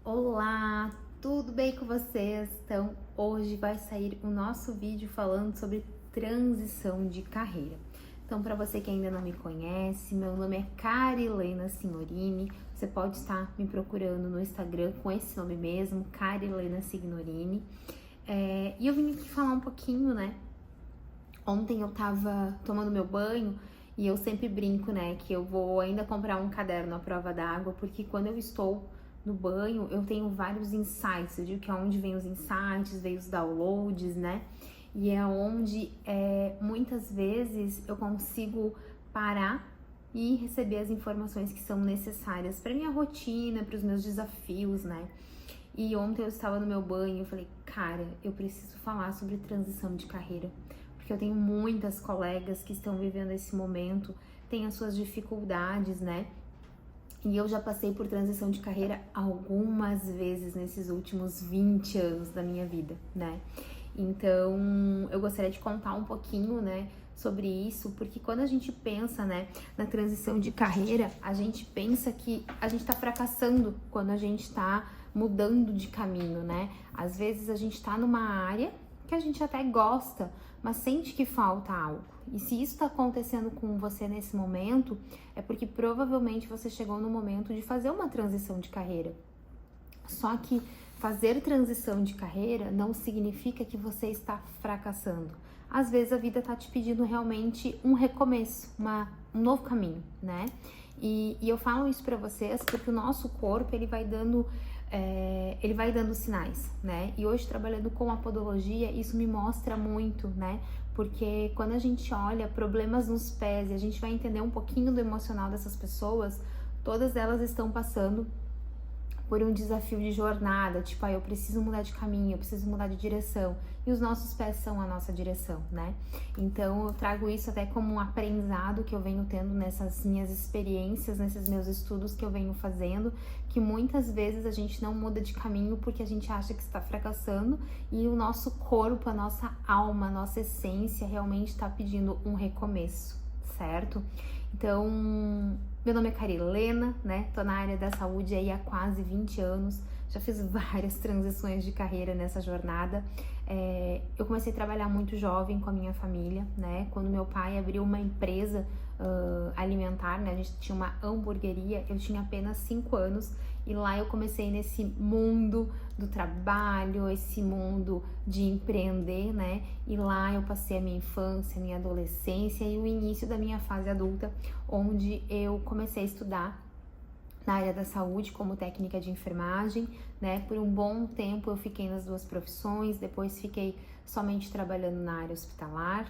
Olá, tudo bem com vocês? Então, hoje vai sair o nosso vídeo falando sobre transição de carreira. Então, para você que ainda não me conhece, meu nome é Carilena Signorini. Você pode estar me procurando no Instagram com esse nome mesmo, Carilena Signorini. E eu vim aqui falar um pouquinho, né? Ontem eu tava tomando meu banho e eu sempre brinco, né, que eu vou ainda comprar um caderno à prova d'água, porque quando eu estou no banho eu tenho vários insights. Eu digo que é onde vem os insights, vem os downloads, né? E é onde muitas vezes eu consigo parar e receber as informações que são necessárias para minha rotina, para os meus desafios, né? E ontem eu estava no meu banho e eu falei, cara, eu preciso falar sobre transição de carreira, porque eu tenho muitas colegas que estão vivendo esse momento, têm as suas dificuldades, né? E eu já passei por transição de carreira algumas vezes nesses últimos 20 anos da minha vida, né? Então, eu gostaria de contar um pouquinho, né, sobre isso, porque quando a gente pensa, né, na transição de carreira, a gente pensa que a gente tá fracassando quando a gente tá mudando de caminho, né? Às vezes a gente tá numa área que a gente até gosta, mas sente que falta algo. E se isso está acontecendo com você nesse momento, é porque provavelmente você chegou no momento de fazer uma transição de carreira. Só que fazer transição de carreira não significa que você está fracassando. Às vezes a vida está te pedindo realmente um recomeço, um novo caminho, né? E eu falo isso para vocês porque o nosso corpo ele vai dando sinais, né? E hoje trabalhando com a podologia, isso me mostra muito, né? Porque quando a gente olha problemas nos pés e a gente vai entender um pouquinho do emocional dessas pessoas, todas elas estão passando por um desafio de jornada, tipo, eu preciso mudar de caminho, eu preciso mudar de direção, e os nossos pés são a nossa direção, né? Então eu trago isso até como um aprendizado que eu venho tendo nessas minhas experiências, nesses meus estudos que eu venho fazendo, que muitas vezes a gente não muda de caminho porque a gente acha que está fracassando e o nosso corpo, a nossa alma, a nossa essência realmente está pedindo um recomeço, certo? Então, meu nome é Carilena, né? Tô na área da saúde aí há quase 20 anos, já fiz várias transições de carreira nessa jornada. Eu comecei a trabalhar muito jovem com a minha família, né? Quando meu pai abriu uma empresa alimentar, né? A gente tinha uma hamburgueria, eu tinha apenas 5 anos e lá eu comecei nesse mundo do trabalho, esse mundo de empreender, né? E lá eu passei a minha infância, a minha adolescência e o início da minha fase adulta, onde eu comecei a estudar na área da saúde como técnica de enfermagem, né? Por um bom tempo eu fiquei nas duas profissões, depois fiquei somente trabalhando na área hospitalar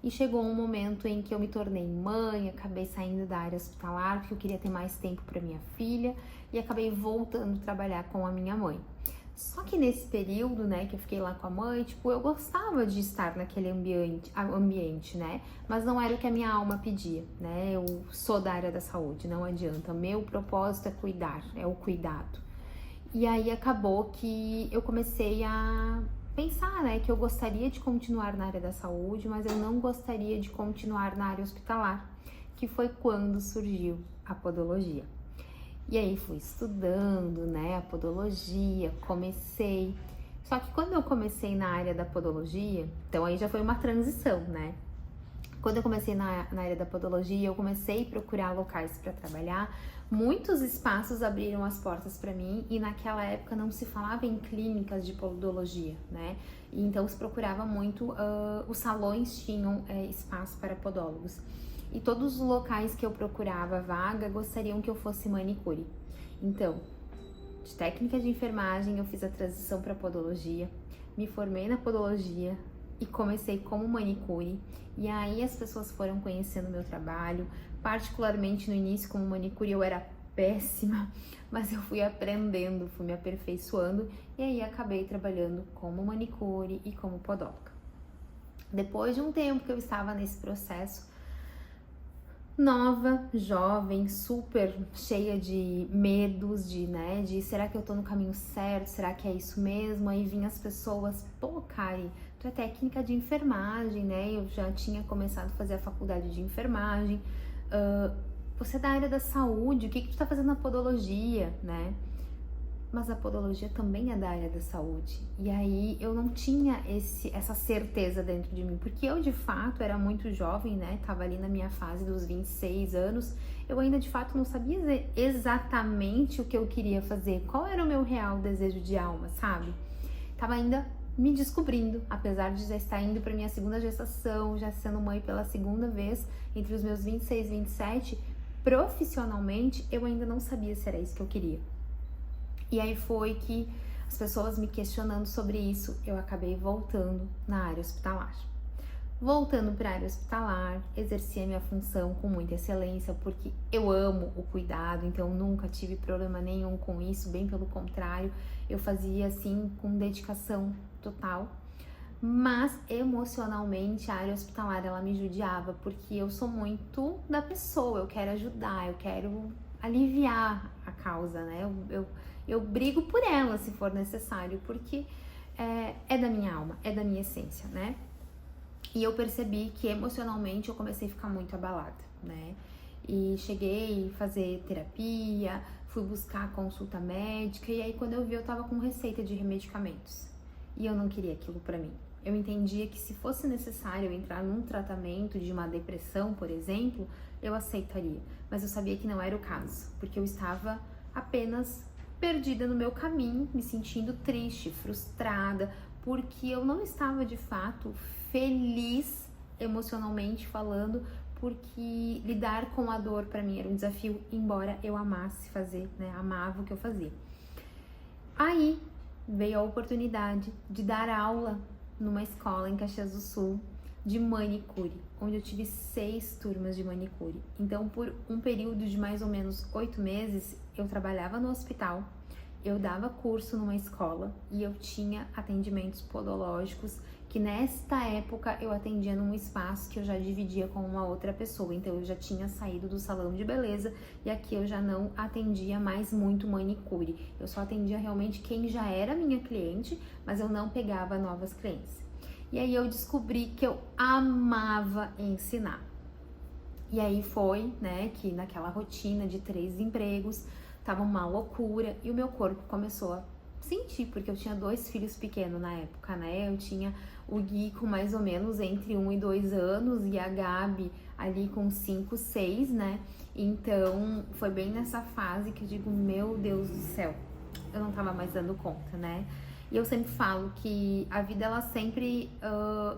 e chegou um momento em que eu me tornei mãe, acabei saindo da área hospitalar porque eu queria ter mais tempo para minha filha e acabei voltando a trabalhar com a minha mãe. Só que nesse período, né, que eu fiquei lá com a mãe, tipo, eu gostava de estar naquele ambiente, né? Mas não era o que a minha alma pedia, né? Eu sou da área da saúde, não adianta. Meu propósito é cuidar, é o cuidado. E aí acabou que eu comecei a pensar, né, que eu gostaria de continuar na área da saúde, mas eu não gostaria de continuar na área hospitalar, que foi quando surgiu a podologia. E aí fui estudando, né, a podologia, comecei. Só que quando eu comecei na área da podologia, então aí já foi uma transição, né? Quando eu comecei na área da podologia, eu comecei a procurar locais para trabalhar. Muitos espaços abriram as portas para mim e naquela época não se falava em clínicas de podologia, né? E então se procurava muito, os salões tinham espaço para podólogos. E todos os locais que eu procurava vaga gostariam que eu fosse manicure. Então, de técnica de enfermagem, eu fiz a transição para podologia, me formei na podologia e comecei como manicure. E aí as pessoas foram conhecendo o meu trabalho, particularmente no início como manicure eu era péssima, mas eu fui aprendendo, fui me aperfeiçoando e aí acabei trabalhando como manicure e como podóloga. Depois de um tempo que eu estava nesse processo, nova, jovem, super cheia de medos, de será que eu tô no caminho certo? Será que é isso mesmo? Aí vinham as pessoas, pô, Kari, tu é técnica de enfermagem, né? Eu já tinha começado a fazer a faculdade de enfermagem, você é da área da saúde, o que tu tá fazendo na podologia, né? mas a podologia também é da área da saúde. E aí eu não tinha essa certeza dentro de mim, porque eu de fato era muito jovem, né? Tava ali na minha fase dos 26 anos, eu ainda de fato não sabia exatamente o que eu queria fazer, qual era o meu real desejo de alma, sabe? Tava ainda me descobrindo, apesar de já estar indo para minha segunda gestação, já sendo mãe pela segunda vez, entre os meus 26 e 27, profissionalmente eu ainda não sabia se era isso que eu queria. E aí foi que as pessoas me questionando sobre isso, eu acabei voltando na área hospitalar. Voltando para a área hospitalar, exerci a minha função com muita excelência, porque eu amo o cuidado, então nunca tive problema nenhum com isso, bem pelo contrário, eu fazia assim com dedicação total. Mas emocionalmente a área hospitalar ela me judiava, porque eu sou muito da pessoa, eu quero ajudar, eu quero aliviar a causa, né? Eu brigo por ela se for necessário, porque é da minha alma, é da minha essência, né? E eu percebi que emocionalmente eu comecei a ficar muito abalada, né? E cheguei a fazer terapia, fui buscar consulta médica, e aí quando eu vi eu tava com receita de medicamentos. E eu não queria aquilo pra mim. Eu entendia que se fosse necessário eu entrar num tratamento de uma depressão, por exemplo, eu aceitaria. Mas eu sabia que não era o caso, porque eu estava apenas perdida no meu caminho, me sentindo triste, frustrada, porque eu não estava de fato feliz emocionalmente falando, porque lidar com a dor para mim era um desafio, embora eu amasse fazer, né? Amava o que eu fazia. Aí veio a oportunidade de dar aula numa escola em Caxias do Sul de manicure, onde eu tive 6 turmas de manicure. Então, por um período de mais ou menos 8 meses, eu trabalhava no hospital, eu dava curso numa escola e eu tinha atendimentos podológicos, que nesta época eu atendia num espaço que eu já dividia com uma outra pessoa. Então, eu já tinha saído do salão de beleza e aqui eu já não atendia mais muito manicure. Eu só atendia realmente quem já era minha cliente, mas eu não pegava novas clientes. E aí eu descobri que eu amava ensinar. E aí foi, né, que naquela rotina de 3 empregos, tava uma loucura e o meu corpo começou a sentir, porque eu tinha 2 filhos pequenos na época, né? Eu tinha o Gui com mais ou menos entre 1 e 2 anos e a Gabi ali com 5, 6, né? Então foi bem nessa fase que eu digo, meu Deus do céu, eu não tava mais dando conta, né? E eu sempre falo que a vida, ela sempre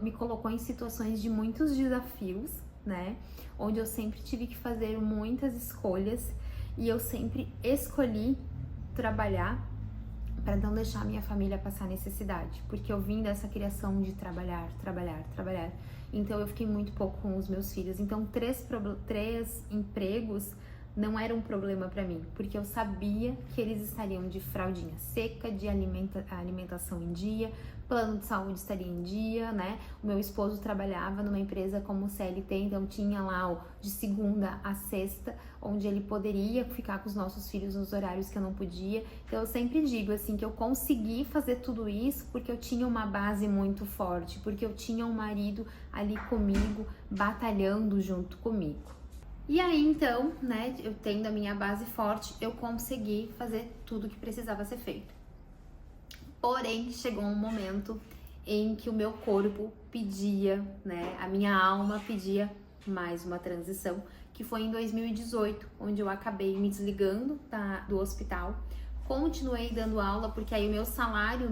me colocou em situações de muitos desafios, né? Onde eu sempre tive que fazer muitas escolhas e eu sempre escolhi trabalhar para não deixar minha família passar necessidade, porque eu vim dessa criação de trabalhar. Então eu fiquei muito pouco com os meus filhos. Então 3 empregos não era um problema para mim, porque eu sabia que eles estariam de fraldinha seca, de alimentação em dia, plano de saúde estaria em dia, né? O meu esposo trabalhava numa empresa como CLT, então tinha lá de segunda a sexta, onde ele poderia ficar com os nossos filhos nos horários que eu não podia. Então eu sempre digo assim que eu consegui fazer tudo isso porque eu tinha uma base muito forte, porque eu tinha um marido ali comigo, batalhando junto comigo. E aí, então, né, eu tendo a minha base forte, eu consegui fazer tudo que precisava ser feito. Porém, chegou um momento em que o meu corpo pedia, né, a minha alma pedia mais uma transição, que foi em 2018, onde eu acabei me desligando do hospital. Continuei dando aula, porque aí o meu salário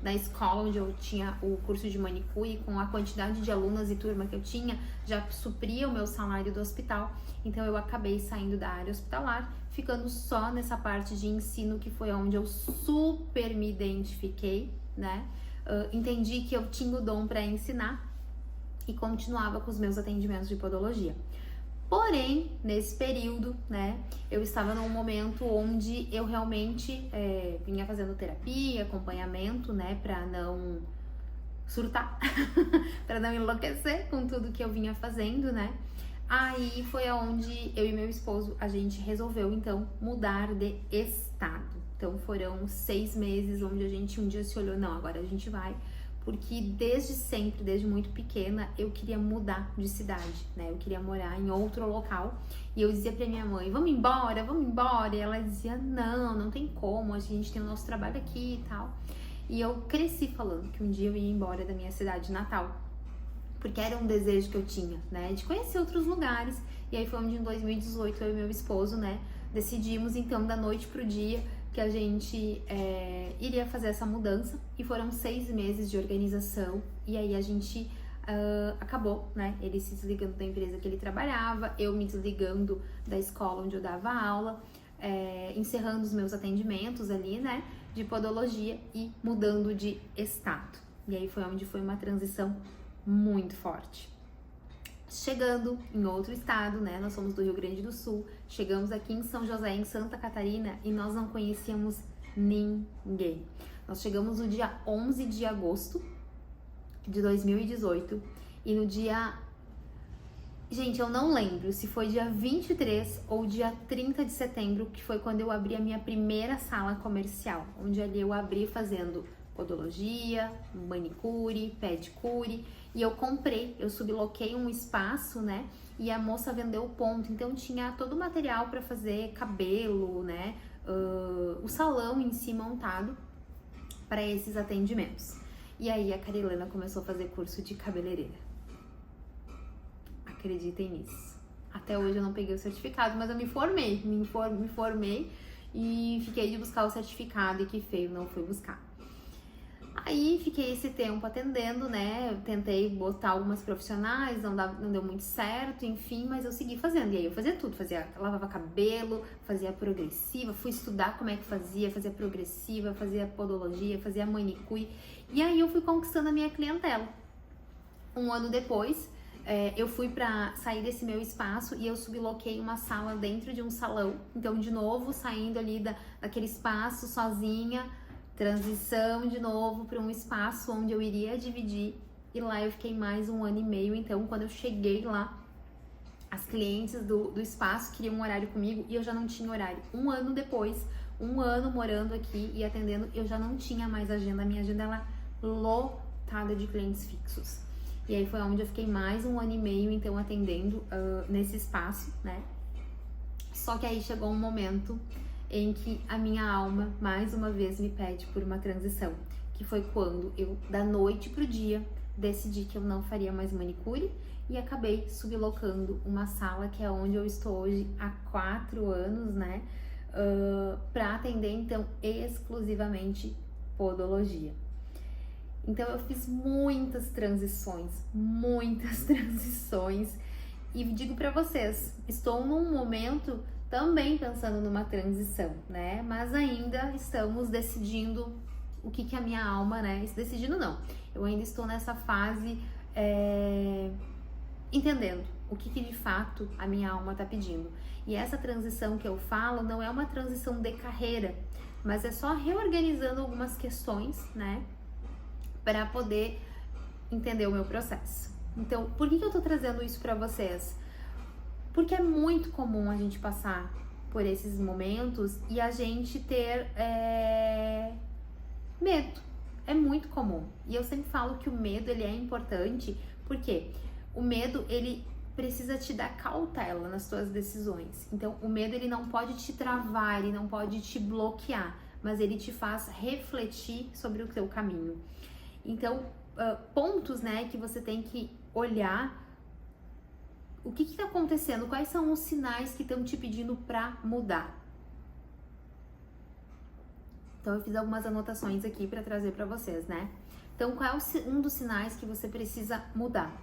na escola onde eu tinha o curso de manicure, com a quantidade de alunas e turma que eu tinha, já supria o meu salário do hospital. Então eu acabei saindo da área hospitalar, ficando só nessa parte de ensino, que foi onde eu super me identifiquei, né? Entendi que eu tinha o dom para ensinar e continuava com os meus atendimentos de podologia. Porém, nesse período, né, eu estava num momento onde eu realmente vinha fazendo terapia, acompanhamento, né, para não surtar, para não enlouquecer com tudo que eu vinha fazendo, né. Aí foi onde eu e meu esposo, a gente resolveu, então, mudar de estado. Então, foram 6 meses onde a gente um dia se olhou, não, agora a gente vai porque desde sempre, desde muito pequena, eu queria mudar de cidade, né? Eu queria morar em outro local. E eu dizia pra minha mãe, vamos embora, vamos embora. E ela dizia, não, não tem como, a gente tem o nosso trabalho aqui e tal. E eu cresci falando que um dia eu ia embora da minha cidade natal, porque era um desejo que eu tinha, né? De conhecer outros lugares. E aí foi onde em 2018 eu e meu esposo, né, decidimos então da noite pro dia que a gente iria fazer essa mudança, e foram 6 meses de organização, e aí a gente acabou, né, ele se desligando da empresa que ele trabalhava, eu me desligando da escola onde eu dava aula, encerrando os meus atendimentos ali, né, de podologia e mudando de estado. E aí foi onde foi uma transição muito forte. Chegando em outro estado, né? Nós somos do Rio Grande do Sul, chegamos aqui em São José, em Santa Catarina, e nós não conhecíamos ninguém. Nós chegamos no dia 11 de agosto de 2018 e no dia... Gente, eu não lembro se foi dia 23 ou dia 30 de setembro, que foi quando eu abri a minha primeira sala comercial, onde ali eu abri fazendo podologia, manicure, pedicure, e eu subloquei um espaço, né, e a moça vendeu o ponto, então tinha todo o material para fazer cabelo, né, o salão em si montado para esses atendimentos. E aí a Carilana começou a fazer curso de cabeleireira. Acreditem nisso. Até hoje eu não peguei o certificado, mas eu me formei e fiquei de buscar o certificado, e que feio, não fui buscar. Aí fiquei esse tempo atendendo, né, eu tentei botar algumas profissionais, não deu muito certo, enfim, mas eu segui fazendo. E aí eu fazia tudo, lavava cabelo, fazia progressiva, fui estudar como é que fazia progressiva, fazia podologia, fazia manicure, e aí eu fui conquistando a minha clientela. Um ano depois, eu fui pra sair desse meu espaço e eu subloquei uma sala dentro de um salão. Então, de novo, saindo ali daquele espaço sozinha, transição de novo para um espaço onde eu iria dividir, e lá eu fiquei mais 1 ano e meio. Então, quando eu cheguei lá, as clientes do espaço queriam um horário comigo e eu já não tinha horário. 1 ano depois, 1 ano morando aqui e atendendo, eu já não tinha mais agenda. A minha agenda era lotada de clientes fixos. E aí foi onde eu fiquei mais 1 ano e meio, então, atendendo nesse espaço, né? Só que aí chegou um momento em que a minha alma, mais uma vez, me pede por uma transição, que foi quando eu, da noite pro dia, decidi que eu não faria mais manicure e acabei sublocando uma sala que é onde eu estou hoje há 4 anos, né, para atender, então, exclusivamente podologia. Então, eu fiz muitas transições, e digo para vocês, estou num momento também pensando numa transição, né? Mas ainda estamos decidindo o que a minha alma, né? Decidindo não, eu ainda estou nessa fase entendendo o que de fato a minha alma tá pedindo. E essa transição que eu falo não é uma transição de carreira, mas é só reorganizando algumas questões, né? Para poder entender o meu processo. Então, por que eu tô trazendo isso para vocês? Porque é muito comum a gente passar por esses momentos e a gente ter medo. É muito comum. E eu sempre falo que o medo, ele é importante, porque o medo, ele precisa te dar cautela nas suas decisões. Então, o medo, ele não pode te travar, ele não pode te bloquear, mas ele te faz refletir sobre o teu caminho. Então, pontos, né, que você tem que olhar. O que está acontecendo? Quais são os sinais que estão te pedindo para mudar? Então, eu fiz algumas anotações aqui para trazer para vocês, né? Então, qual é um dos sinais que você precisa mudar?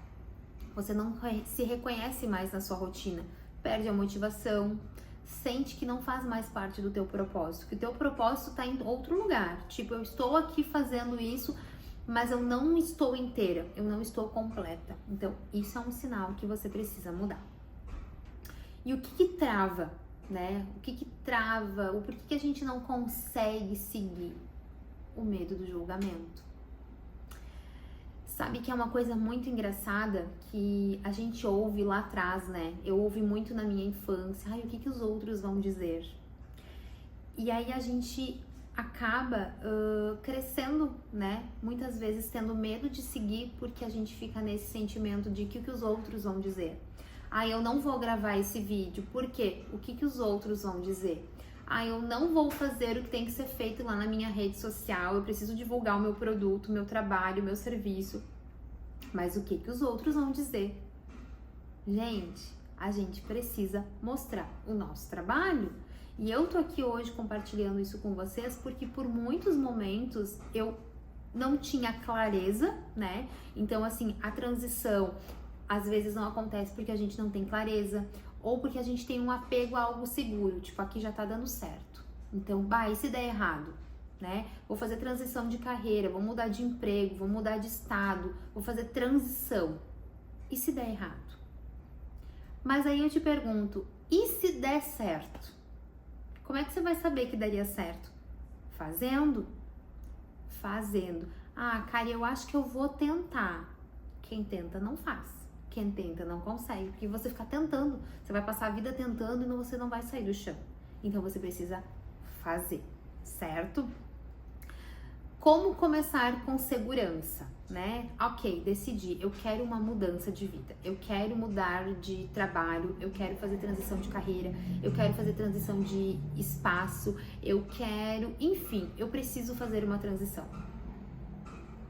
Você não se reconhece mais na sua rotina, perde a motivação, sente que não faz mais parte do teu propósito, que o teu propósito está em outro lugar. Tipo, eu estou aqui fazendo isso, mas eu não estou inteira, eu não estou completa. Então, isso é um sinal que você precisa mudar. E o que trava, né? O que trava? Por que a gente não consegue seguir? O medo do julgamento. Sabe que é uma coisa muito engraçada que a gente ouve lá atrás, né? Eu ouvi muito na minha infância. Ai, o que os outros vão dizer? E aí a gente acaba crescendo, né? Muitas vezes tendo medo de seguir porque a gente fica nesse sentimento de que os outros vão dizer. Ah, eu não vou gravar esse vídeo, por quê? O que os outros vão dizer? Ah, eu não vou fazer o que tem que ser feito lá na minha rede social, eu preciso divulgar o meu produto, o meu trabalho, o meu serviço. Mas o que os outros vão dizer? Gente, a gente precisa mostrar o nosso trabalho. E eu tô aqui hoje compartilhando isso com vocês porque por muitos momentos eu não tinha clareza, né? Então, assim, a transição às vezes não acontece porque a gente não tem clareza ou porque a gente tem um apego a algo seguro, tipo, aqui já tá dando certo. Então, e se der errado, né? Vou fazer transição de carreira, vou mudar de emprego, vou mudar de estado, vou fazer transição. E se der errado? Mas aí eu te pergunto, e se der certo? Como é que você vai saber que daria certo? Fazendo. Ah, cara, eu acho que eu vou tentar. Quem tenta não faz. Quem tenta não consegue, porque você fica tentando. Você vai passar a vida tentando e você não vai sair do chão. Então você precisa fazer, certo? Como começar com segurança, né? Ok, decidi, eu quero uma mudança de vida, eu quero mudar de trabalho, eu quero fazer transição de carreira, eu quero fazer transição de espaço, enfim, eu preciso fazer uma transição.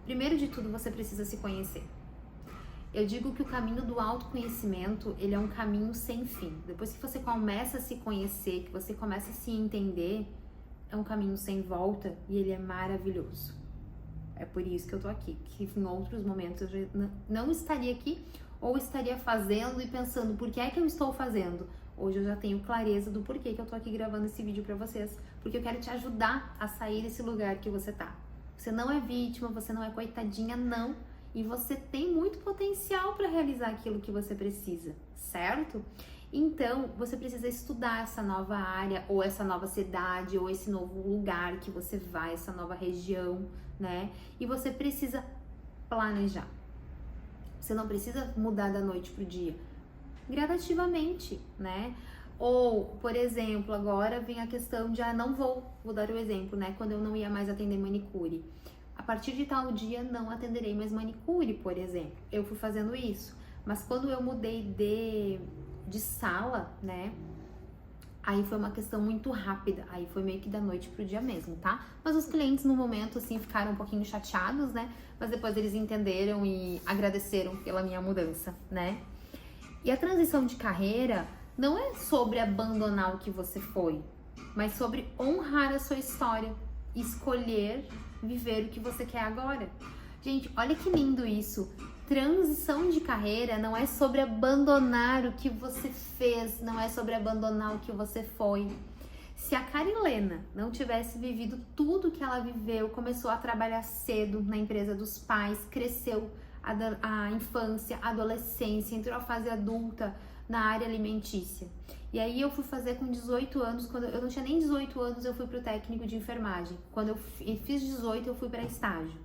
Primeiro de tudo, você precisa se conhecer. Eu digo que o caminho do autoconhecimento, ele é um caminho sem fim. Depois que você começa a se conhecer, que você começa a se entender, é um caminho sem volta e ele é maravilhoso. É por isso que eu tô aqui, que em outros momentos eu já não estaria aqui ou estaria fazendo e pensando por que é que eu estou fazendo. Hoje eu já tenho clareza do porquê que eu tô aqui gravando esse vídeo pra vocês, porque eu quero te ajudar a sair desse lugar que você tá. Você não é vítima, você não é coitadinha, não. E você tem muito potencial para realizar aquilo que você precisa, certo? Então, você precisa estudar essa nova área, ou essa nova cidade, ou esse novo lugar que você vai, essa nova região, né? E você precisa planejar. Você não precisa mudar da noite pro dia, gradativamente, né? Ou, por exemplo, agora vem a questão de, não vou dar o exemplo, né? Quando eu não ia mais atender manicure. A partir de tal dia não atenderei mais manicure, por exemplo. Eu fui fazendo isso. Mas quando eu mudei de sala, né? Aí foi uma questão muito rápida. Aí foi meio que da noite pro dia mesmo, tá? Mas os clientes no momento, assim, ficaram um pouquinho chateados, né? Mas depois eles entenderam e agradeceram pela minha mudança, né? E a transição de carreira não é sobre abandonar o que você foi, mas sobre honrar a sua história, escolher viver o que você quer agora. Gente, olha que lindo isso. Transição de carreira não é sobre abandonar o que você fez, não é sobre abandonar o que você foi. Se a Carilena não tivesse vivido tudo que ela viveu, começou a trabalhar cedo na empresa dos pais, cresceu a infância, a adolescência, entrou a fase adulta na área alimentícia. E aí eu fui fazer com 18 anos, quando eu não tinha nem 18 anos, eu fui pro técnico de enfermagem. Quando eu fiz 18, eu fui para estágio.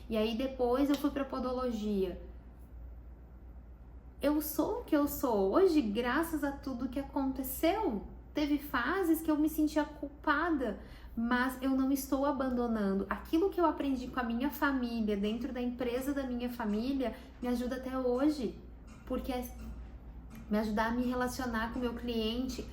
E aí depois eu fui para podologia. Eu sou o que eu sou hoje graças a tudo que aconteceu. Teve fases que eu me sentia culpada, mas eu não estou abandonando. Aquilo que eu aprendi com a minha família, dentro da empresa da minha família, me ajuda até hoje. Porque me ajudar a me relacionar com o meu cliente,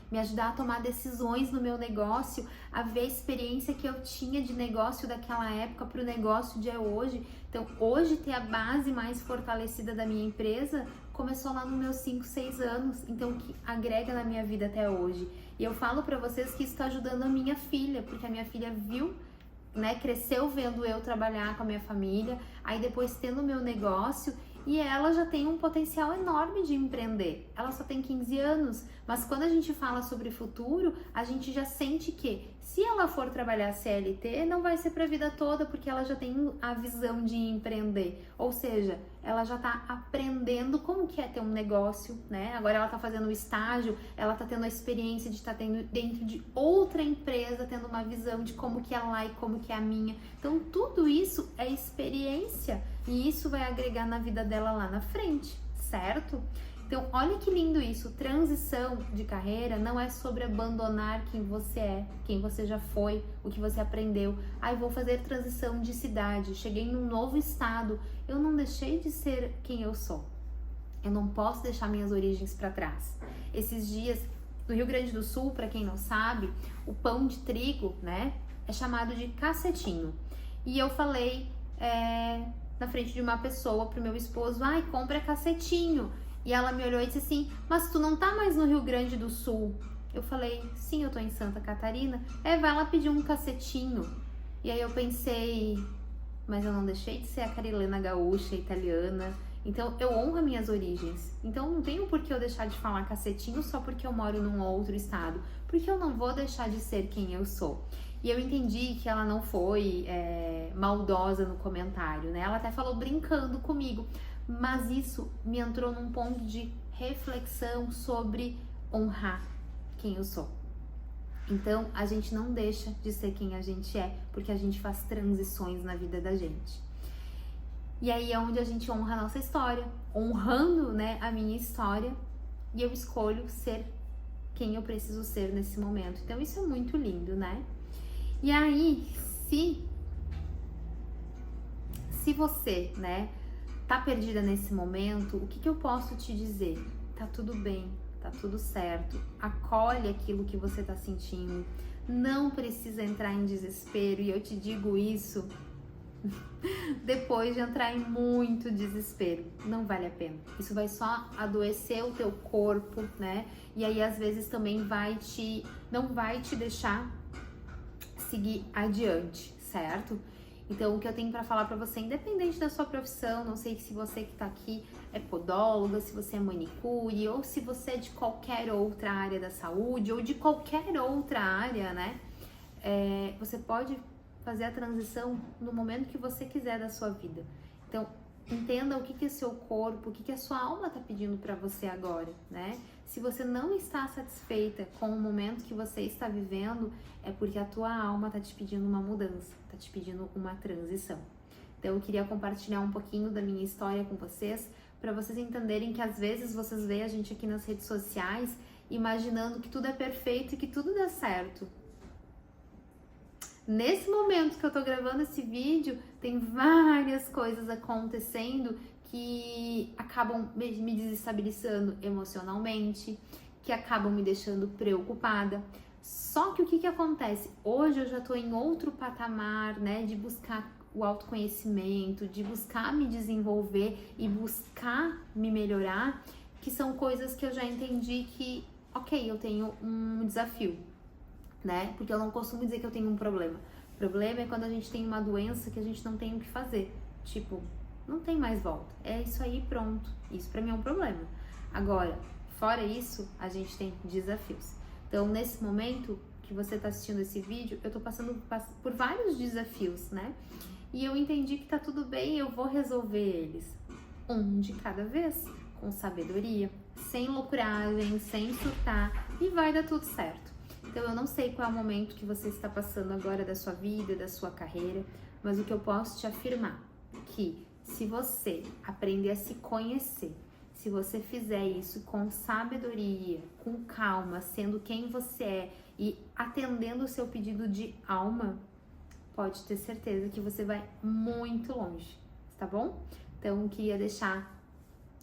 me ajudar a tomar decisões no meu negócio, a ver a experiência que eu tinha de negócio daquela época para o negócio de hoje. Então, hoje ter a base mais fortalecida da minha empresa começou lá nos meus 5, 6 anos, então que agrega na minha vida até hoje. E eu falo para vocês que isso está ajudando a minha filha, porque a minha filha viu, né, cresceu vendo eu trabalhar com a minha família, aí depois tendo o meu negócio. E ela já tem um potencial enorme de empreender. Ela só tem 15 anos, mas quando a gente fala sobre futuro, a gente já sente que se ela for trabalhar CLT, não vai ser para a vida toda, porque ela já tem a visão de empreender. Ou seja, ela já está aprendendo como que é ter um negócio, né? Agora ela está fazendo o estágio, ela está tendo a experiência de estar tendo dentro de outra empresa, tendo uma visão de como que é lá e como que é a minha. Então, tudo isso é experiência. E isso vai agregar na vida dela lá na frente, certo? Então, olha que lindo isso. Transição de carreira não é sobre abandonar quem você é, quem você já foi, o que você aprendeu. Ai, vou fazer transição de cidade, cheguei num novo estado. Eu não deixei de ser quem eu sou. Eu não posso deixar minhas origens para trás. Esses dias, no Rio Grande do Sul, para quem não sabe, o pão de trigo, né, é chamado de cacetinho. E eu falei na frente de uma pessoa pro meu esposo, ai, compra cacetinho. E ela me olhou e disse assim, mas tu não tá mais no Rio Grande do Sul? Eu falei, sim, eu tô em Santa Catarina. Vai lá pedir um cacetinho. E aí eu pensei, mas eu não deixei de ser a Carilena gaúcha, italiana. Então eu honro minhas origens. Então não tenho por que eu deixar de falar cacetinho só porque eu moro num outro estado. Porque eu não vou deixar de ser quem eu sou. E eu entendi que ela não foi maldosa no comentário, né? Ela até falou brincando comigo. Mas isso me entrou num ponto de reflexão sobre honrar quem eu sou. Então, a gente não deixa de ser quem a gente é, porque a gente faz transições na vida da gente. E aí é onde a gente honra a nossa história, honrando, né, a minha história, e eu escolho ser quem eu preciso ser nesse momento. Então, isso é muito lindo, né? E aí, se você, né, tá perdida nesse momento, o que eu posso te dizer? Tá tudo bem, tá tudo certo. Acolhe aquilo que você tá sentindo. Não precisa entrar em desespero, e eu te digo isso depois de entrar em muito desespero. Não vale a pena. Isso vai só adoecer o teu corpo, né? E aí às vezes também não vai te deixar seguir adiante, certo? Então, o que eu tenho para falar para você, independente da sua profissão, não sei se você que tá aqui é podóloga, se você é manicure, ou se você é de qualquer outra área da saúde, ou de qualquer outra área, né? Você pode fazer a transição no momento que você quiser da sua vida. Então, entenda o que é seu corpo, o que a sua alma tá pedindo para você agora, né? Se você não está satisfeita com o momento que você está vivendo, é porque a tua alma tá te pedindo uma mudança, tá te pedindo uma transição. Então, eu queria compartilhar um pouquinho da minha história com vocês, para vocês entenderem que às vezes vocês veem a gente aqui nas redes sociais imaginando que tudo é perfeito e que tudo dá certo. Nesse momento que eu tô gravando esse vídeo, tem várias coisas acontecendo que acabam me desestabilizando emocionalmente, que acabam me deixando preocupada. Só que o que acontece? Hoje eu já tô em outro patamar, né, de buscar o autoconhecimento, de buscar me desenvolver e buscar me melhorar, que são coisas que eu já entendi que, ok, eu tenho um desafio, né? Porque eu não costumo dizer que eu tenho um problema. O problema é quando a gente tem uma doença que a gente não tem o que fazer. Tipo, não tem mais volta. É isso aí, pronto. Isso pra mim é um problema. Agora, fora isso, a gente tem desafios. Então, nesse momento que você tá assistindo esse vídeo, eu tô passando por vários desafios, né? E eu entendi que tá tudo bem, eu vou resolver eles. Um de cada vez, com sabedoria, sem loucuragem, sem surtar, e vai dar tudo certo. Então, eu não sei qual é o momento que você está passando agora da sua vida, da sua carreira, mas o que eu posso te afirmar é que se você aprender a se conhecer, se você fizer isso com sabedoria, com calma, sendo quem você é e atendendo o seu pedido de alma, pode ter certeza que você vai muito longe, tá bom? Então, eu queria deixar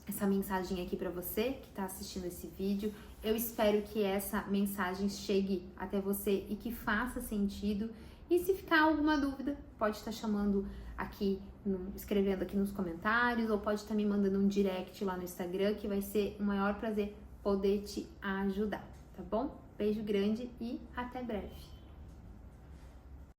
essa mensagem aqui para você que está assistindo esse vídeo. Eu espero que essa mensagem chegue até você e que faça sentido. E se ficar alguma dúvida, pode estar chamando aqui, escrevendo aqui nos comentários, ou pode estar me mandando um direct lá no Instagram, que vai ser o maior prazer poder te ajudar, tá bom? Beijo grande e até breve!